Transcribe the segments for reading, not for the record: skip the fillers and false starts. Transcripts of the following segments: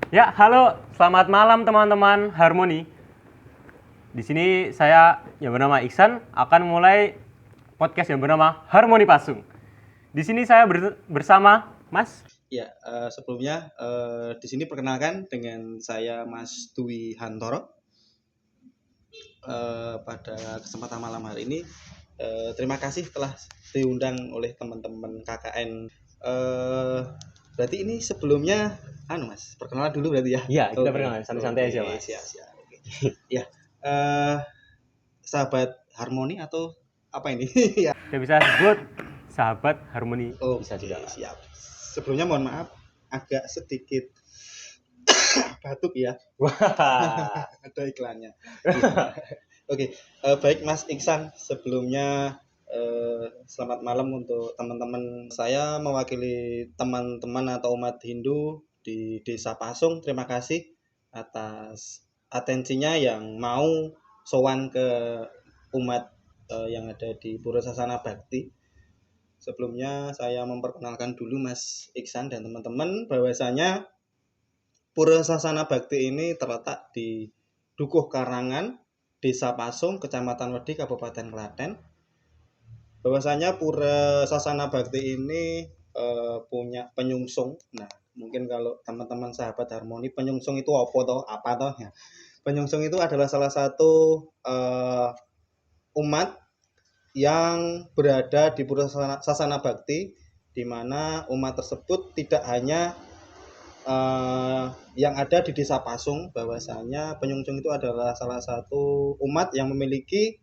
Ya, halo, selamat malam teman-teman Harmoni. Di sini saya yang bernama Iksan akan mulai podcast yang bernama Harmoni Pasung. Di sini saya bersama Mas. Ya, sebelumnya di sini perkenalkan dengan saya Mas Dwi Hantoro. Pada kesempatan malam hari ini, terima kasih telah diundang oleh teman-teman KKN. Berarti ini sebelumnya, Mas, perkenalan dulu berarti ya? Iya, kita Oke. perkenalan santai-santai aja, Mas. Siap. Oke. Ya, sahabat Harmoni atau apa ini? Ya. Kita bisa sebut sahabat Harmoni. Oke, Bisa juga. siap. Sebelumnya mohon maaf, agak sedikit batuk ya. Wah, Ada iklannya. Oke, baik Mas Iksan, sebelumnya selamat malam untuk teman-teman. Saya mewakili teman-teman atau umat Hindu di Desa Pasung. Terima kasih atas atensinya yang mau sowan ke umat yang ada di Pura Sasana Bakti. Sebelumnya saya memperkenalkan dulu Mas Iksan dan teman-teman bahwasanya Pura Sasana Bakti ini terletak di Dukuh Karangan, Desa Pasung, Kecamatan Wedi, Kabupaten Klaten. Bahwasanya Pura Sasana Bakti ini punya penyungsung. Nah, mungkin kalau teman-teman sahabat Harmoni, penyungsung itu apa toh ya? Penyungsung itu adalah salah satu umat yang berada di Pura Sasana Bakti, di mana umat tersebut tidak hanya yang ada di Desa Pasung, bahwasanya penyungsung itu adalah salah satu umat yang memiliki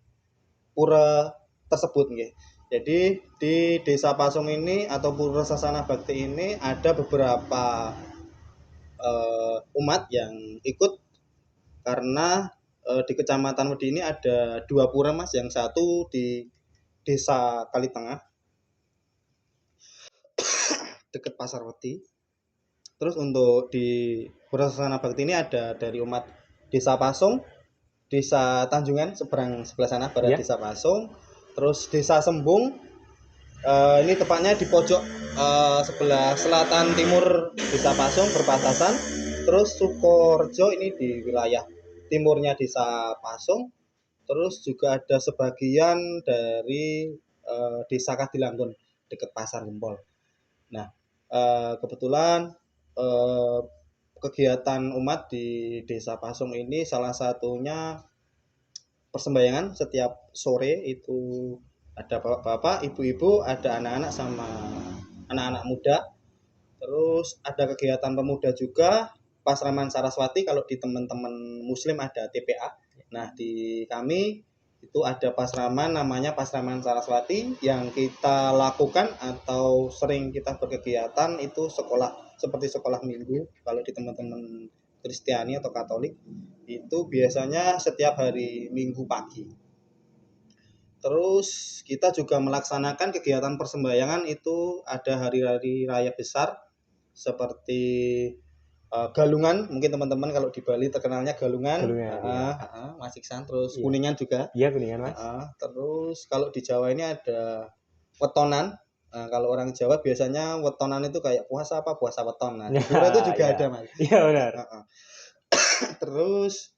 pura tersebut nggih. Jadi di Desa Pasung ini atau Pura Sasana Bakti ini ada beberapa umat yang ikut, karena di Kecamatan Wedi ini ada 2 pura Mas, yang satu di Desa Kalitengah dekat Pasar Wedi. Terus untuk di Pura Sasana Bakti ini ada dari umat Desa Pasung, Desa Tanjungan sebelah sana barat ya. Desa Pasung, terus Desa Sembung, ini tepatnya di pojok sebelah selatan timur Desa Pasung berbatasan. Terus Sukorejo ini di wilayah timurnya Desa Pasung. Terus juga ada sebagian dari Desa Kadilangkun dekat Pasar Gempol. Nah, kebetulan kegiatan umat di Desa Pasung ini salah satunya persembahyangan setiap sore itu, ada bapak-bapak, ibu-ibu, ada anak-anak sama anak-anak muda. Terus ada kegiatan pemuda juga, Pasraman Saraswati. Kalau di teman-teman muslim ada TPA. Nah, di kami itu ada pasraman namanya Pasraman Saraswati, yang kita lakukan atau sering kita berkegiatan itu seperti sekolah minggu. Kalau di teman-teman Kristiani atau Katolik itu biasanya setiap hari Minggu pagi. Terus kita juga melaksanakan kegiatan persembahyangan itu ada hari-hari raya besar seperti Galungan. Mungkin teman-teman kalau di Bali terkenalnya Galungan. Mas Iksan. Terus Iya. Kuningan juga. Iya, Kuningan, Mas. Terus kalau di Jawa ini ada Wetonan. Kalau orang Jawa biasanya Wetonan itu kayak puasa weton. Nah, di Pura itu juga ada, Mas. Iya, benar. Terus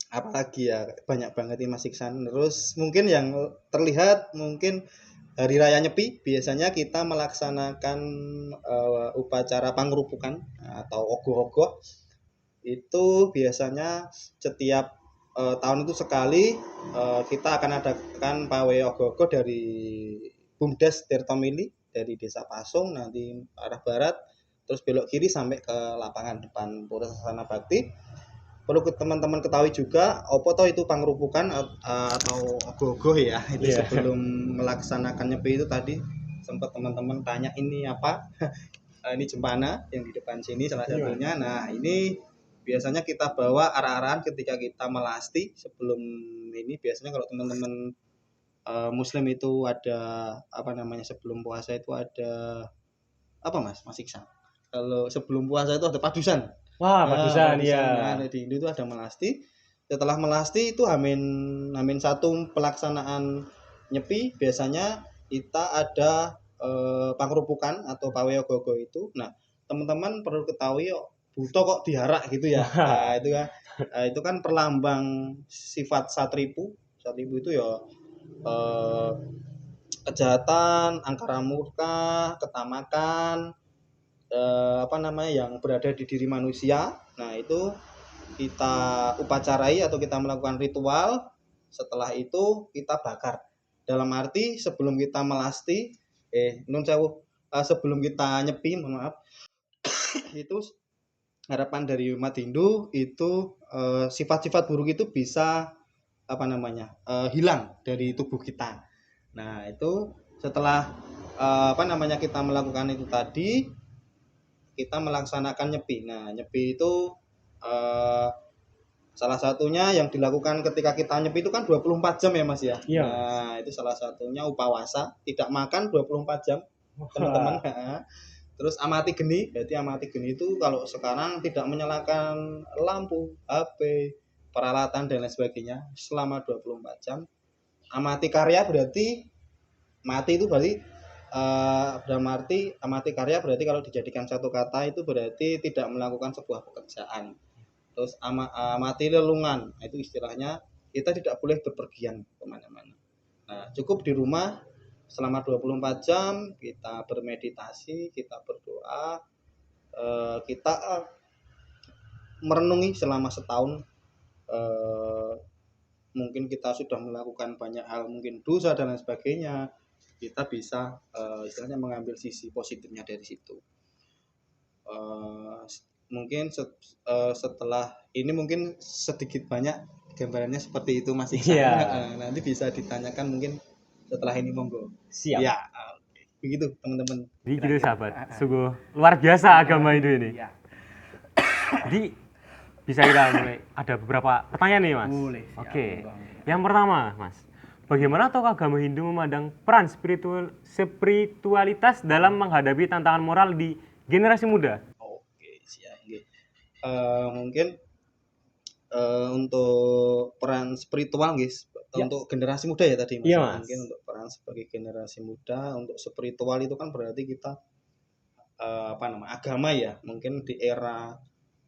apalagi ya, banyak banget ini Mas Iksan. Terus mungkin yang terlihat mungkin Hari Raya Nyepi, biasanya kita melaksanakan upacara pangrupukan atau ogoh-ogoh. Itu biasanya setiap tahun itu sekali kita akan adakan pawai ogoh-ogoh dari Bumdes Tirtomili, dari Desa Pasung, nanti arah barat, terus belok kiri sampai ke lapangan depan Pura Sasana Bakti. Perlu teman-teman ketahui juga, opo toh itu pangrupukan atau ogoh-ogoh ya. Itu sebelum melaksanakan nyepi itu tadi sempat teman-teman tanya ini apa. Ini jempana yang di depan sini salah satunya. Nah, ini biasanya kita bawa arah-arahan ketika kita melasti. Sebelum ini biasanya kalau teman-teman muslim itu ada apa namanya, sebelum puasa itu ada apa Mas Iksan? Kalau sebelum puasa itu ada padusan. Wah, padusan ya. Nah, di Hindu itu ada melasti. Setelah melasti itu Hamin satu pelaksanaan nyepi, biasanya kita ada pangrupukan atau pawai ogoh-ogoh itu. Nah, teman-teman perlu ketahui buto kok diarak gitu ya. Nah, itu kan perlambang sifat satripu. Satripu itu ya eh, kejahatan, angkara murka, ketamakan, apa namanya yang berada di diri manusia. Nah, itu kita upacarai atau kita melakukan ritual. Setelah itu kita bakar. Dalam arti sebelum kita melasti, nun sewu, sebelum kita nyepi, mohon maaf, itu harapan dari umat Hindu itu sifat-sifat buruk itu bisa apa namanya hilang dari tubuh kita. Nah, itu setelah apa namanya kita melakukan itu tadi, kita melaksanakan nyepi. Nah, nyepi itu eh, salah satunya yang dilakukan ketika kita nyepi itu kan 24 jam ya Mas ya. Iya. Nah, itu salah satunya upawasa, tidak makan 24 jam, teman-teman. Terus amati geni, berarti amati geni itu kalau sekarang tidak menyalakan lampu, HP, peralatan dan lain sebagainya selama 24 jam. Amati karya berarti mati itu berarti dalam arti amati karya berarti kalau dijadikan satu kata itu berarti tidak melakukan sebuah pekerjaan. Terus amati lelungan, itu istilahnya kita tidak boleh berpergian kemana-mana. Nah, cukup di rumah selama 24 jam kita bermeditasi, kita berdoa, kita merenungi selama setahun. Mungkin kita sudah melakukan banyak hal, mungkin dosa dan lain sebagainya, kita bisa istilahnya mengambil sisi positifnya dari situ. Mungkin setelah ini mungkin sedikit banyak gambarannya seperti itu Mas Iksan. Iya. Nanti bisa ditanyakan mungkin setelah ini, monggo. Siap. Ya, begitu teman-teman. Jadi gitu sahabat, sungguh luar biasa agama Hindu ini. Iya. Jadi bisa kita mulai, ada beberapa pertanyaan nih Mas. Boleh, siap, Oke. Bang. Yang pertama Mas, bagaimana tokoh agama Hindu memandang peran spiritualitas dalam menghadapi tantangan moral di generasi muda? Oke, siap. Mungkin untuk peran spiritual guys, Ya. untuk generasi muda ya tadi Mas. Iya, Mas. Mungkin untuk peran sebagai generasi muda, untuk spiritual itu kan berarti kita apa namanya agama ya. Mungkin di era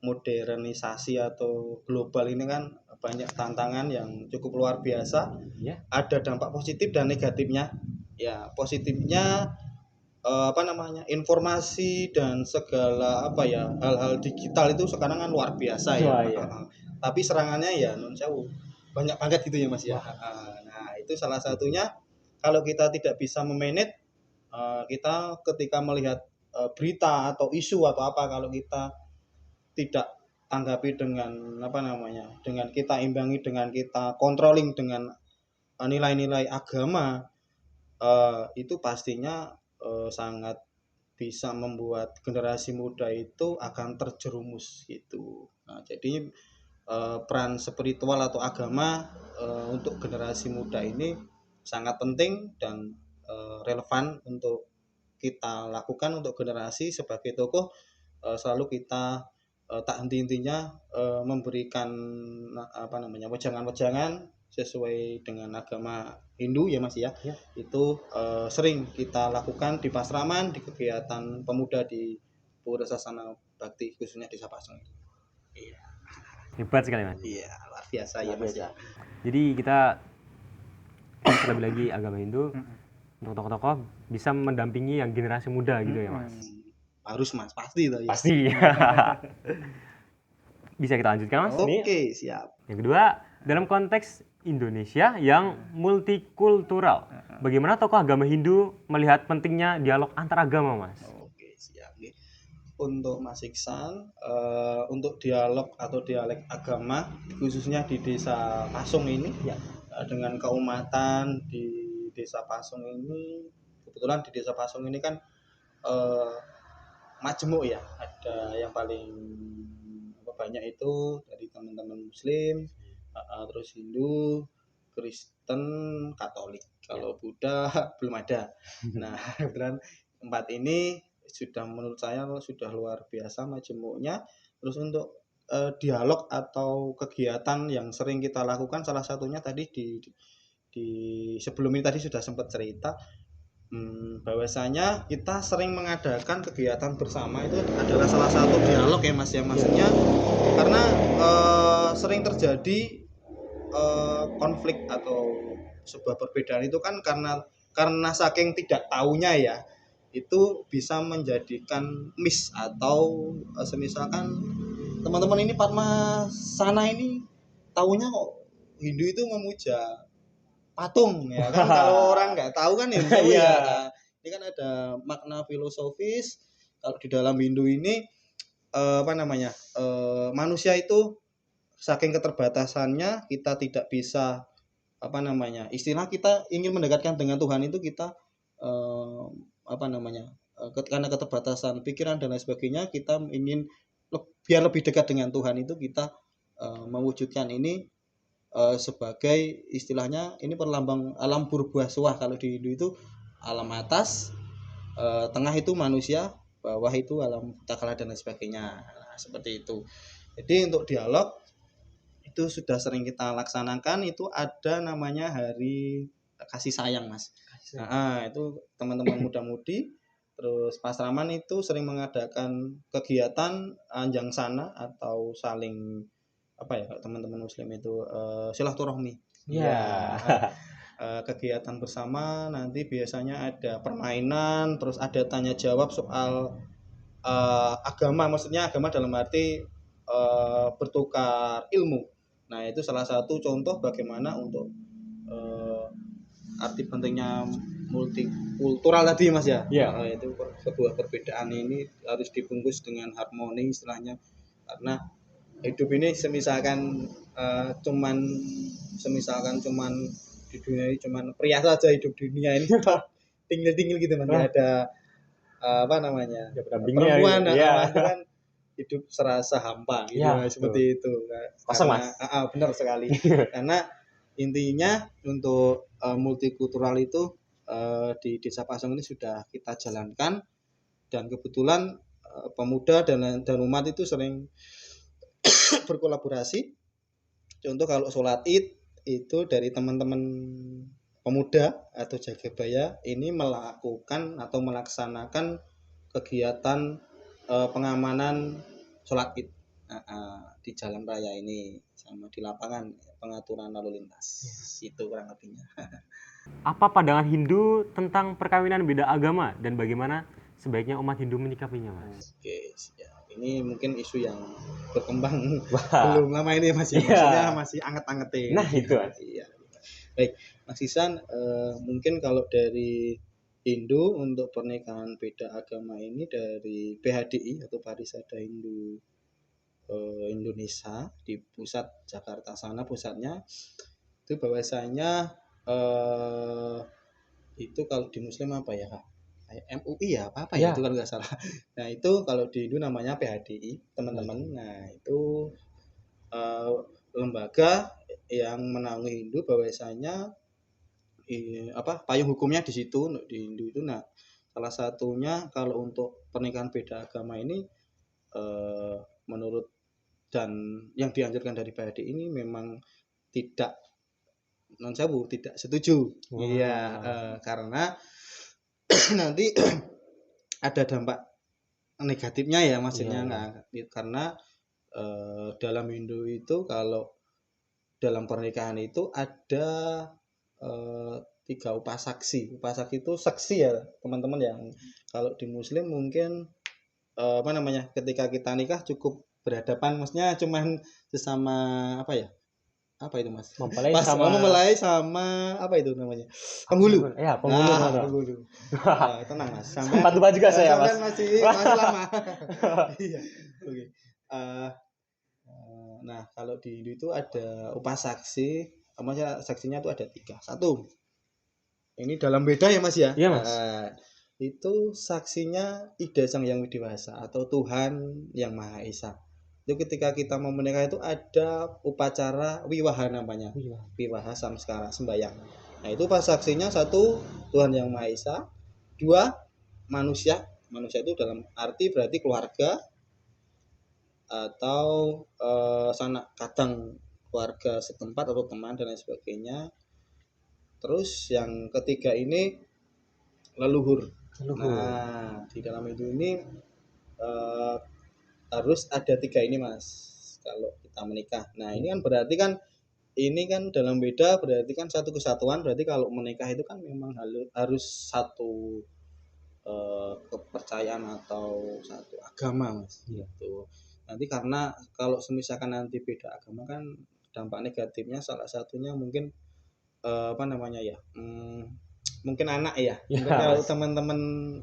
modernisasi atau global ini kan banyak tantangan yang cukup luar biasa. Ya. Ada dampak positif dan negatifnya. Ya, positifnya apa namanya informasi dan segala apa ya hal-hal digital itu sekarang kan luar biasa ya. Wah, iya. Tapi serangannya ya non sewu banyak banget gitu ya Mas ya. Nah, itu salah satunya kalau kita tidak bisa memanage kita ketika melihat berita atau isu atau apa, kalau kita tidak tanggapi dengan apa namanya, dengan kita imbangi, dengan kita controlling dengan nilai-nilai agama, itu pastinya sangat bisa membuat generasi muda itu akan terjerumus gitu. Nah, jadi peran spiritual atau agama untuk generasi muda ini sangat penting dan relevan untuk kita lakukan untuk generasi. Sebagai tokoh selalu kita tak henti-hentinya memberikan apa namanya wejangan-wejangan sesuai dengan agama Hindu ya Mas ya. Ya. Itu sering kita lakukan di Pasraman, di kegiatan pemuda di Pura Sasana Bakti khususnya di Sapasung. Iya. Hebat sekali Mas. Iya, luar biasa ya Mas ya. Jadi kita terlebih lagi agama Hindu untuk tokoh-tokoh bisa mendampingi yang generasi muda gitu ya Mas. Harus Mas, pasti itu ya. Pasti. Bisa kita lanjutkan Mas? Ini Oke, siap. yang kedua, dalam konteks Indonesia yang multikultural, bagaimana tokoh agama Hindu melihat pentingnya dialog antar agama Mas? Oke, siap. Untuk Mas Iksan, untuk dialog atau dialek agama khususnya di Desa Pasung ini Ya. Dengan keumatan di Desa Pasung ini, kebetulan di Desa Pasung ini kan majemuk ya, ada yang paling banyak itu dari teman-teman Muslim, terus Hindu, Kristen, Katolik. Kalau Buddha belum ada. Nah, kebetulan tempat ini sudah menurut saya sudah luar biasa majemuknya. Terus untuk dialog atau kegiatan yang sering kita lakukan, salah satunya tadi di sebelum ini tadi sudah sempat cerita, Bahwasanya kita sering mengadakan kegiatan bersama itu adalah salah satu dialog ya Mas ya, maksudnya karena sering terjadi konflik atau sebuah perbedaan itu kan karena saking tidak taunya ya, itu bisa menjadikan miss atau semisalkan teman-teman ini Padma sana ini taunya kok Hindu itu memuja patung ya kan. Kalau orang nggak tahu kan ya jauh ya. Iya. Nah, ini kan ada makna filosofis kalau di dalam Hindu ini apa namanya, manusia itu saking keterbatasannya kita tidak bisa apa namanya, istilah kita ingin mendekatkan dengan Tuhan itu kita eh, apa namanya, karena keterbatasan pikiran dan lain sebagainya kita ingin biar lebih dekat dengan Tuhan itu kita mewujudkan ini sebagai istilahnya ini perlambang alam berbuah suah. Kalau di Hindu itu alam atas, tengah itu manusia, bawah itu alam takala dan lain sebagainya. Nah, seperti itu. Jadi untuk dialog itu sudah sering kita laksanakan, itu ada namanya hari kasih sayang Mas. Nah, itu teman-teman muda-mudi terus Pasraman itu sering mengadakan kegiatan anjang sana atau saling apa ya teman-teman muslim itu silaturahmi. Iya. Kegiatan bersama nanti biasanya ada permainan, terus ada tanya jawab soal agama, maksudnya agama dalam arti bertukar ilmu. Nah itu salah satu contoh bagaimana untuk arti pentingnya multikultural tadi Mas ya. Iya. Itu sebuah perbedaan ini harus dibungkus dengan harmoni istilahnya, karena hidup ini semisalkan cuman di dunia ini cuman pria saja hidup di dunia ini tinggal gitu Mas, nggak ada apa namanya perempuan gitu. Iya. itu kan hidup serasa hampa gitu Ya, seperti itu. Kosong, Karena benar sekali. Karena intinya untuk multikultural itu di Desa Pasong ini sudah kita jalankan, dan kebetulan pemuda dan umat itu sering berkolaborasi. Contoh kalau sholat Id itu dari teman-teman pemuda atau Jagabaya ini melakukan atau melaksanakan kegiatan pengamanan sholat Id di jalan raya ini sama di lapangan pengaturan lalu lintas. Itu kurang lebihnya. Apa pandangan Hindu tentang perkawinan beda agama dan bagaimana sebaiknya umat Hindu menyikapinya, Mas? Oke, ya. Ini mungkin isu yang berkembang Wah. belum lama ini masih Iya. maksudnya masih anget-angetin. Nah, itu, Mas. Iya. Baik, Mas Isan, mungkin kalau dari Hindu untuk pernikahan beda agama ini dari PHDI atau Parisada Hindu Indonesia di pusat Jakarta sana pusatnya, itu bahwasanya itu kalau di Muslim apa ya Kak? Kayak MUI ya apa ya Ya. itu kalau nggak salah. Nah itu kalau di Hindu namanya PHDI teman-teman. Nah itu lembaga yang menaungi Hindu bahwasanya payung hukumnya di situ di Hindu itu. Nah salah satunya kalau untuk pernikahan beda agama ini menurut dan yang dianjurkan dari PHDI ini memang tidak non sabu tidak setuju. Iya, karena nanti ada dampak negatifnya ya maksudnya. Nah, karena dalam Hindu itu kalau dalam pernikahan itu ada 3 upasaksi. Upasaksi itu saksi ya teman-teman, yang kalau di Muslim mungkin apa namanya ketika kita nikah cukup berhadapan, maksudnya cuman sesama apa ya, apa itu Mas? Mempelai sama apa itu namanya? Penghulu. Ya, penghulu. Penghulu. Tenang Mas. Sempat lupa juga saya, Mas. Masih lama. Iya. Oke. Nah, kalau di Hindu itu ada upasaksi, maksudnya saksinya itu ada 3. Satu, ini dalam beda ya Mas ya? Iya, Mas. Itu saksinya Ida Sang Yang Widewasa atau Tuhan Yang Maha Esa. Itu ketika kita mau menikah itu ada upacara wiwaha namanya. Wiwaha samskara sembahyang. Nah, itu pas saksinya 1 Tuhan Yang Maha Esa, 2 manusia. Manusia itu dalam arti berarti keluarga atau sanak kadang keluarga setempat atau teman dan lain sebagainya. Terus yang ketiga ini leluhur. Leluhur. Nah, di dalam Hindu ini eh, harus ada 3 ini Mas. Kalau kita menikah. Nah, ini kan berarti kan ini kan dalam beda berarti kan satu kesatuan. Berarti kalau menikah itu kan memang harus satu kepercayaan atau satu agama Mas. Gitu. Nanti karena kalau misalkan nanti beda agama kan dampak negatifnya salah satunya mungkin apa namanya ya? Mungkin anak ya. Ya, Mungkin kalau Mas. teman-teman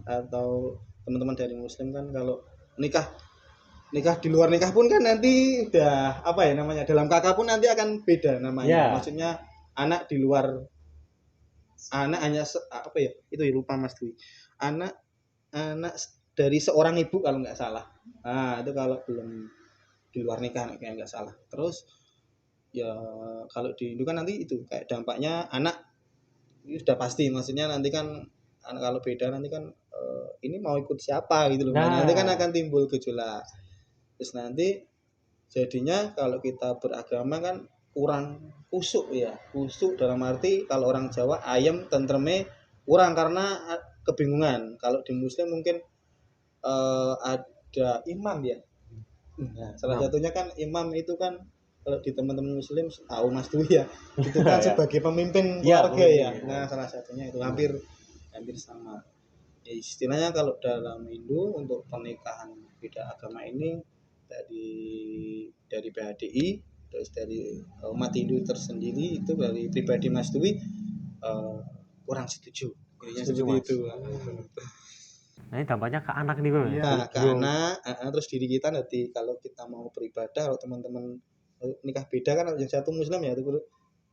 atau teman-teman dari muslim kan kalau nikah nikah di luar nikah pun kan nanti udah apa ya namanya dalam kakak pun nanti akan beda namanya. Ya. Maksudnya anak di luar anak hanya apa ya itu ya lupa Mas Dwi. Anak dari seorang ibu kalau nggak salah. Nah itu kalau belum di luar nikah kayak nggak salah. Terus ya kalau di Indo kan nanti itu kayak dampaknya anak itu sudah pasti. Maksudnya nanti kan anak kalau beda nanti kan ini mau ikut siapa gitu loh. Nah. Nanti kan akan timbul gejolak. Terus nanti jadinya kalau kita beragama kan kurang kusuk ya. Kusuk dalam arti kalau orang Jawa ayam tentreme kurang karena kebingungan. Kalau di muslim mungkin ada imam ya. Nah, salah satunya kan imam itu kan kalau di teman-teman muslim tahu Mas Dwi ya. Itu kan sebagai pemimpin keluarga ya. Nah, salah satunya itu hampir sama. Ya, istilahnya kalau dalam Hindu untuk pernikahan beda agama ini dari PHDI terus dari umat Hindu tersendiri itu dari pribadi Mas Dwi kurang setuju. Setuju, Seperti Mas. itu. Nah, ini dampaknya ke anak nih, Bang. Iya, ke anak, terus diri kita nanti kalau kita mau beribadah, kalau teman-teman nikah beda kan yang satu muslim ya, itu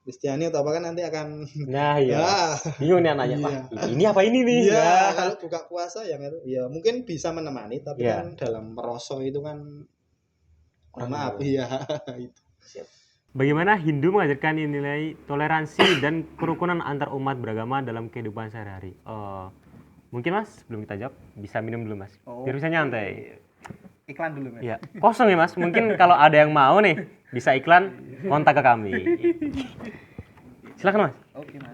Kristiani atau apa kan nanti akan Nah, iya. Bingung nih anaknya, Pak. Ini apa ini nih? Iya, Ya. kalau buka puasa yang itu ya mungkin bisa menemani tapi Iya. kan dalam meroso itu kan maaf ya itu. Bagaimana Hindu mengajarkan nilai toleransi dan kerukunan antar umat beragama dalam kehidupan sehari-hari? Mungkin Mas, sebelum kita jawab, bisa minum dulu Mas. Biar bisa nyantai. Iklan dulu Mas. Ya, kosong ya Mas. Mungkin kalau ada yang mau nih, bisa iklan, kontak ke kami. Silakan Mas. Oke Mas.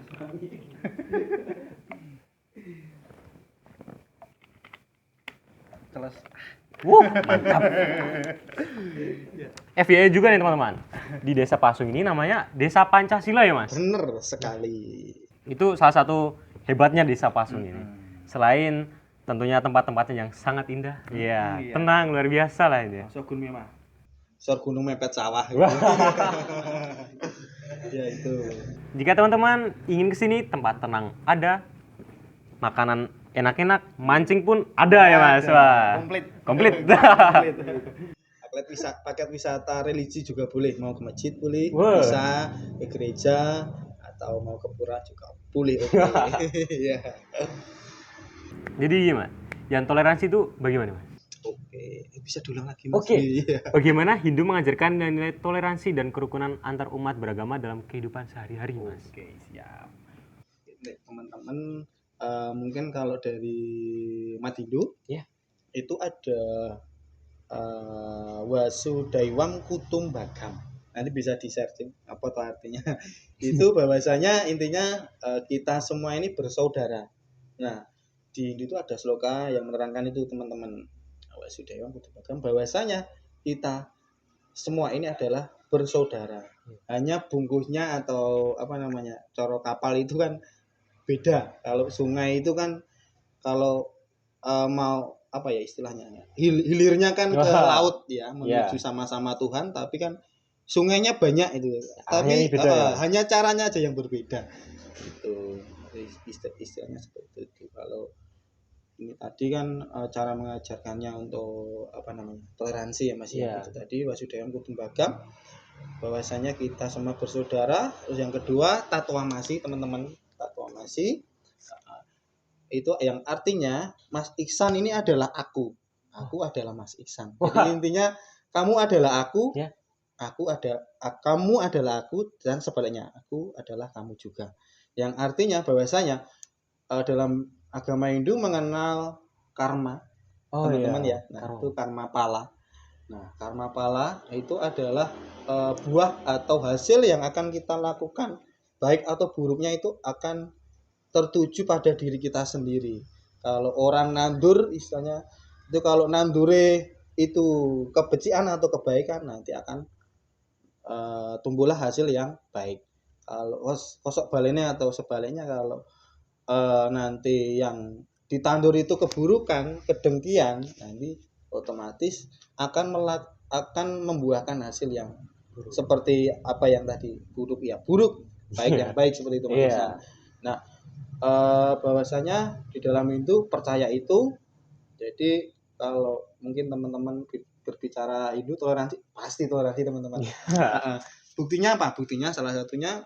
Jelas. Mantap. FYI juga nih teman-teman. Di Desa Pasung ini namanya Desa Pancasila ya Mas? Bener sekali. Itu salah satu hebatnya Desa Pasung ini. Selain tentunya tempat-tempatnya yang sangat indah. Iya, tenang, luar biasa lah ini. Sogun Mema. Sor gunung mepet sawah. Ya itu. Jika teman-teman ingin kesini, tempat tenang ada, makanan enak-enak, mancing pun ada ya Mas. Wah. Komplit. Paket wisata religi juga boleh, mau ke masjid boleh, Wow. bisa ke gereja atau mau ke pura juga boleh. Oke. Ya. Jadi gimana? Yang toleransi itu bagaimana Mas? Oke, bisa diulang lagi Mas. Oke. Iya. Bagaimana Hindu mengajarkan nilai toleransi dan kerukunan antar umat beragama dalam kehidupan sehari-hari Mas? Oke, siap. Nih, teman-teman mungkin kalau dari umat Hindu Ya. itu ada Wasudaiwam Kutumbagam. Nanti bisa di-searching apa tuh artinya. Itu bahwasanya intinya kita semua ini bersaudara. Nah, di Hindu itu ada sloka yang menerangkan itu teman-teman. Wasudaiwam Kutumbagam bahwasanya kita semua ini adalah bersaudara. Hanya bungkusnya atau apa namanya? Coro kapal itu kan beda. Kalau sungai itu kan kalau mau apa ya istilahnya hilirnya kan ke laut ya menuju sama-sama Tuhan tapi kan sungainya banyak itu tapi hanya caranya aja yang berbeda itu istilahnya seperti itu. Kalau ini tadi kan cara mengajarkannya untuk apa namanya toleransi ya Mas ya itu tadi Wasudaiwam Kutumbagam bahwasanya kita semua bersaudara. Terus yang kedua Tatwamasi teman-teman, Tatwamasi itu yang artinya Mas Iksan ini adalah aku adalah Mas Iksan. Jadi intinya kamu adalah aku, kamu adalah aku dan sebaliknya aku adalah kamu juga. Yang artinya bahwasanya dalam agama Hindu mengenal karma, teman-teman ya. Nah itu karma pala. Nah karma pala itu adalah buah atau hasil yang akan kita lakukan baik atau buruknya itu akan tertuju pada diri kita sendiri. Kalau orang nandur istilahnya itu, kalau nandure itu kebencian atau kebaikan, nanti akan tumbuhlah hasil yang baik. Kalau kosok baliknya atau sebaliknya, kalau nanti yang ditandur itu keburukan, kedengkian, nanti otomatis akan membuahkan hasil yang seperti apa yang tadi, buruk ya buruk, baik yang baik, seperti itu Mas Iksan. Nah, bahwasanya di dalam itu percaya itu, jadi kalau mungkin teman-teman berbicara Hindu toleransi, pasti toleransi teman-teman. Buktinya apa? Buktinya salah satunya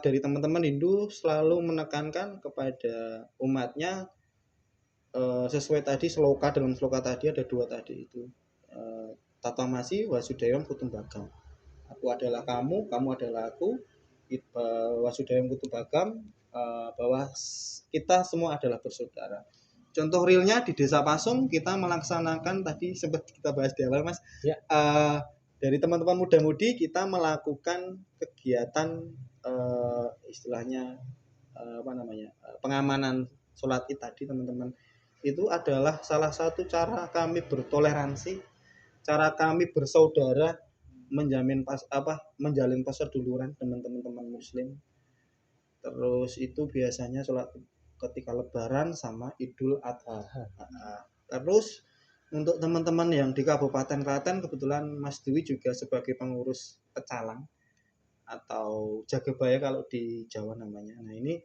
dari teman-teman Hindu selalu menekankan kepada umatnya sesuai tadi sloka. Dalam sloka tadi ada 2 tadi itu, Tatvamasi Wasudhaivam Kutumbakam. Aku adalah kamu, kamu adalah aku. Wasudhaivam Kutumbakam, bahwa kita semua adalah bersaudara. Contoh realnya di Desa Pasung kita melaksanakan, tadi sempat kita bahas di awal Mas. Ya. Dari teman-teman muda-mudi kita melakukan kegiatan istilahnya pengamanan sholat Id tadi teman-teman. Itu adalah salah satu cara kami bertoleransi, cara kami bersaudara, menjalin perseduluran dengan teman-teman muslim. Terus itu biasanya sholat ketika lebaran sama Idul Adha. Terus untuk teman-teman yang di Kabupaten Klaten, kebetulan Mas Dwi juga sebagai pengurus pecalang atau Jagabaya kalau di Jawa namanya. Nah ini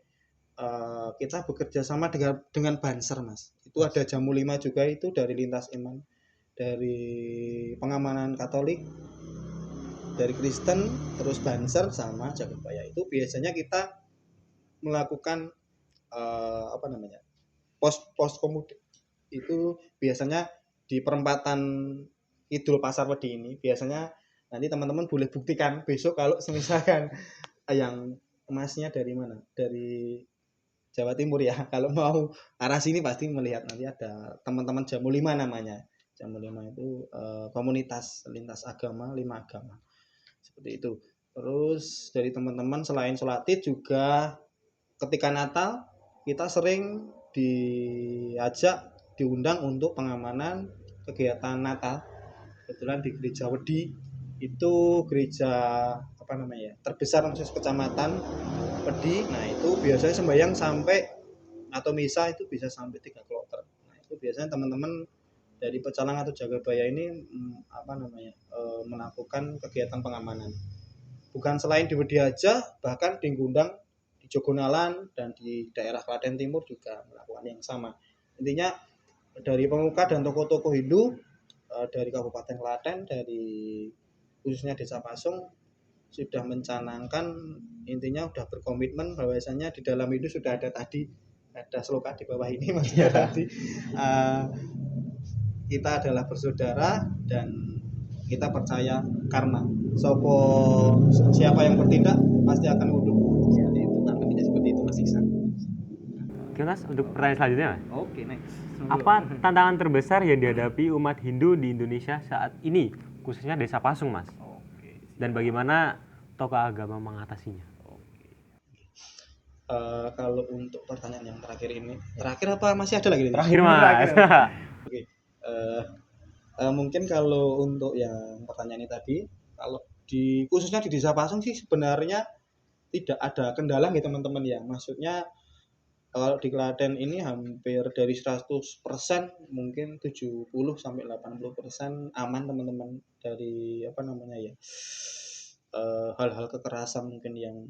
kita bekerja sama dengan Banser Mas. Itu ada Jamu 5 juga, itu dari lintas iman, dari pengamanan Katolik, dari Kristen, terus Banser sama Jagabaya. Itu biasanya kita melakukan pos komudik. Itu biasanya di perempatan Kidul Pasar Wedi ini. Biasanya nanti teman-teman boleh buktikan besok kalau misalkan yang emasnya dari mana, dari Jawa Timur ya, kalau mau arah sini pasti melihat nanti ada teman-teman Jamu 5 namanya. Jamu 5 itu komunitas lintas agama, 5 agama, seperti itu. Terus dari teman-teman selain sholat Id juga ketika Natal kita sering diundang untuk pengamanan kegiatan Natal. Kebetulan di gereja Wedi, itu gereja terbesar khusus kecamatan Wedi. Nah itu biasanya sembahyang sampai atau misa itu bisa sampai 3 kloter. Nah itu biasanya teman-teman dari pecalang atau Jagabaya ini melakukan kegiatan pengamanan. Bukan selain di Wedi aja, bahkan di Gundang, di Jogonalan, dan di daerah Klaten Timur juga melakukan yang sama. Intinya dari pemuka dan tokoh-tokoh Hindu dari Kabupaten Klaten, dari khususnya Desa Pasung, sudah mencanangkan, intinya sudah berkomitmen bahwasanya di dalam Hindu sudah ada tadi, ada sloka di bawah ini Mas tadi, kita adalah bersaudara dan kita percaya karma. Siapa yang bertindak pasti akan unduk. Seperti itu, artinya seperti itu Mas Iksan. Oke Mas, untuk pertanyaan selanjutnya Mas. Oke, next. Apa tantangan terbesar yang dihadapi umat Hindu di Indonesia saat ini, khususnya Desa Pasung Mas? Dan bagaimana tokoh agama mengatasinya? Kalau untuk pertanyaan yang terakhir ini, terakhir apa masih ada lagi? Terakhir Mas. Oke. Mungkin kalau untuk yang pertanyaan ini tadi, kalau khususnya di Desa Pasung sih sebenarnya tidak ada kendala gitu teman-teman ya. Maksudnya kalau di Klaten ini hampir dari 100% mungkin 70 sampai 80% aman teman-teman dari hal-hal kekerasan mungkin yang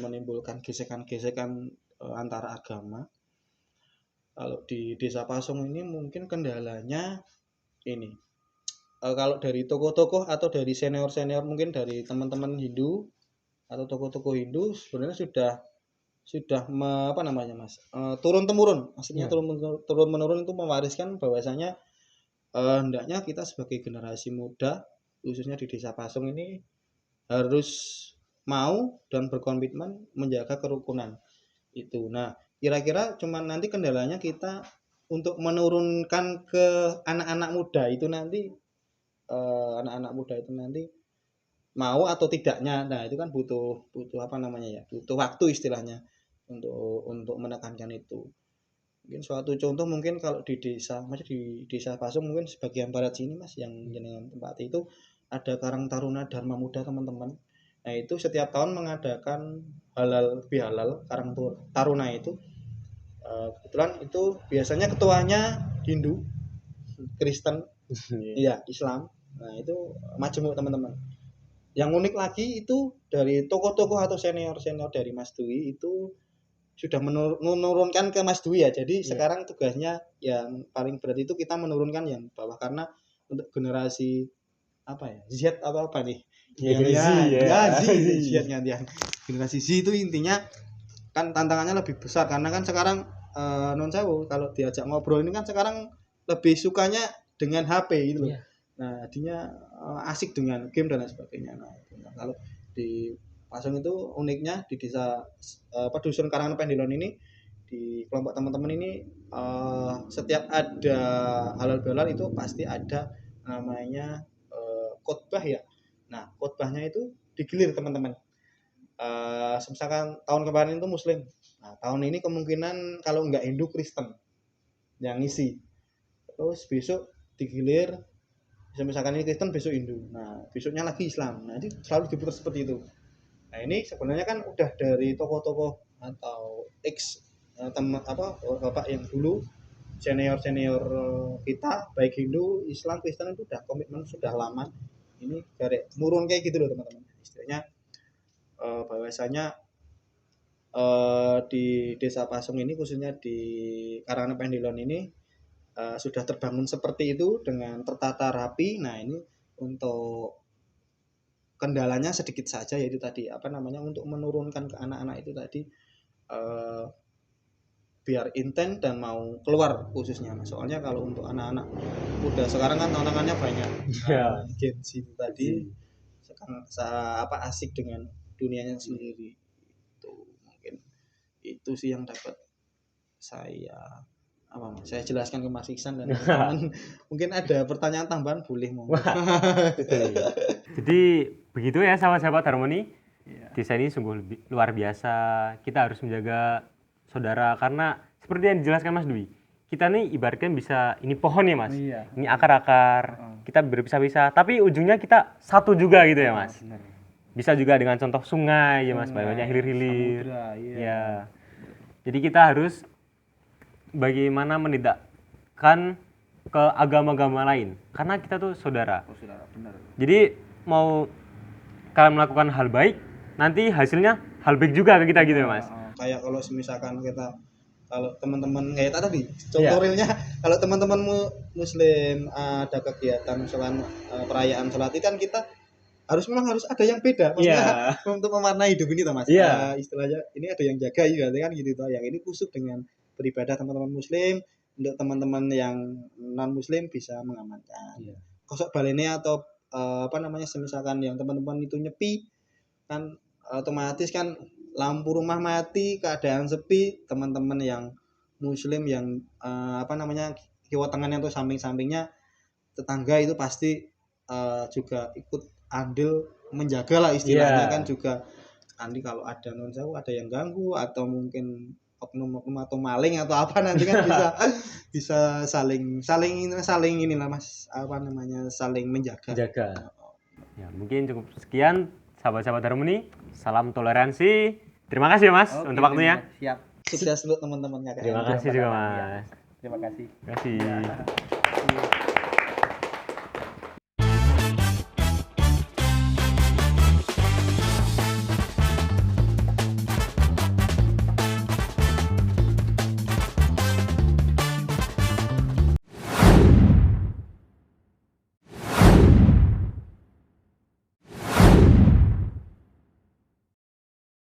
menimbulkan gesekan-gesekan antara agama. Kalau di Desa Pasung ini mungkin kendalanya ini, kalau dari tokoh-tokoh atau dari senior-senior, mungkin dari teman-teman Hindu atau tokoh-tokoh Hindu sebenarnya sudah turun temurun, maksudnya turun menurun itu mewariskan bahwasanya hendaknya kita sebagai generasi muda khususnya di Desa Pasung ini harus mau dan berkomitmen menjaga kerukunan itu. Nah kira-kira cuman nanti kendalanya kita untuk menurunkan ke anak-anak muda itu nanti, mau atau tidaknya. Nah itu kan butuh butuh waktu istilahnya. untuk menekankan itu. Mungkin suatu contoh mungkin kalau di desa, Mas, di Desa Pasung mungkin sebagian barat sini Mas yang jenengan tempati itu ada Karang Taruna Dharma Muda teman-teman. Nah, itu setiap tahun mengadakan halal bihalal Karang Taruna itu. Kebetulan itu biasanya ketuanya Hindu, Kristen, iya, Islam. Nah, itu majemuk teman-teman. Yang unik lagi itu dari tokoh-tokoh atau senior-senior dari Mas Dwi itu sudah menurunkan ke Mas Dwi ya. Jadi sekarang tugasnya yang paling berat itu kita menurunkan yang bawah, karena untuk generasi apa ya, Z apa nih? Z gantian. Generasi Z itu intinya kan tantangannya lebih besar karena kan sekarang non sewu kalau diajak ngobrol ini kan sekarang lebih sukanya dengan HP gitu loh. Nah, artinya asik dengan game dan lain sebagainya. Nah, kalau di Pasung itu uniknya di desa Dusun Karangan Pendilon ini, di kelompok teman-teman ini setiap ada halal bihalal itu pasti ada namanya khotbah ya. Nah, khotbahnya itu digilir teman-teman. Misalkan tahun kemarin itu Muslim. Nah, tahun ini kemungkinan kalau nggak Hindu, Kristen yang ngisi. Terus besok digilir, misalkan ini Kristen, besok Hindu. Nah, besoknya lagi Islam. Nah, itu selalu diputar seperti itu. Nah, ini sebenarnya kan udah dari tokoh-tokoh atau bapak yang dulu senior kita baik Hindu, Islam, Kristen itu udah komitmen sudah lama. Ini dari nurun kayak gitu loh teman-teman. Istilahnya bahwasanya di Desa Pasung ini khususnya di Karangan Pendilon ini sudah terbangun seperti itu dengan tertata rapi. Nah, ini untuk kendalanya sedikit saja, yaitu tadi untuk menurunkan ke anak-anak itu tadi biar intent dan mau keluar khususnya. Soalnya kalau untuk anak-anak muda sekarang kan tantangannya banyak. Gen Z itu tadi sekarang asik dengan dunianya sendiri. Itu mungkin itu sih yang dapat saya jelaskan ke Mas Iksan dan teman-teman. Mungkin ada pertanyaan tambahan, boleh mau. Jadi begitu ya sahabat-sahabat Harmoni. Desa ini sungguh luar biasa. Kita harus menjaga saudara karena seperti yang dijelaskan Mas Dwi, kita nih ibaratkan bisa ini pohon ya Mas. Ini akar-akar. Kita berpisah-pisah, tapi ujungnya kita satu juga gitu ya Mas. Bener. Bisa juga dengan contoh sungai ya Mas, banyak hilir-hilir. Samudra, Ya. Jadi kita harus bagaimana menidakkan ke agama-agama lain karena kita tuh saudara. Saudara, benar. Jadi mau kalian melakukan hal baik, nanti hasilnya hal baik juga ke kita gitu ya Mas. Kayak kalau misalkan kalau teman-teman kayak tadi contoh realnya, kalau teman-teman Muslim ada kegiatan misalkan perayaan sholat itu kan kita harus ada yang beda maksudnya untuk mewarnai hidup ini Mas. Istilahnya ini ada yang jaga ya kan gitu toh. Yang ini kusuk dengan beribadah teman-teman Muslim, untuk teman-teman yang non Muslim bisa mengamankan. Kosok balene atau misalkan yang teman-teman itu nyepi kan otomatis kan lampu rumah mati, keadaan sepi, teman-teman yang Muslim yang kiwa tangannya atau samping-sampingnya tetangga itu pasti juga ikut andil menjaga lah istilahnya kan juga. Nanti kalau ada non sewu ada yang ganggu atau mungkin oknum atau maling atau apa nanti kan bisa saling inilah Mas saling menjaga. Ya, mungkin cukup sekian sahabat-sahabat Harmoni. Salam toleransi. Terima kasih ya Mas untuk waktunya. Siap. Sukses untuk teman-teman KKN. Terima kasih juga Mas. Terima kasih. Terima kasih.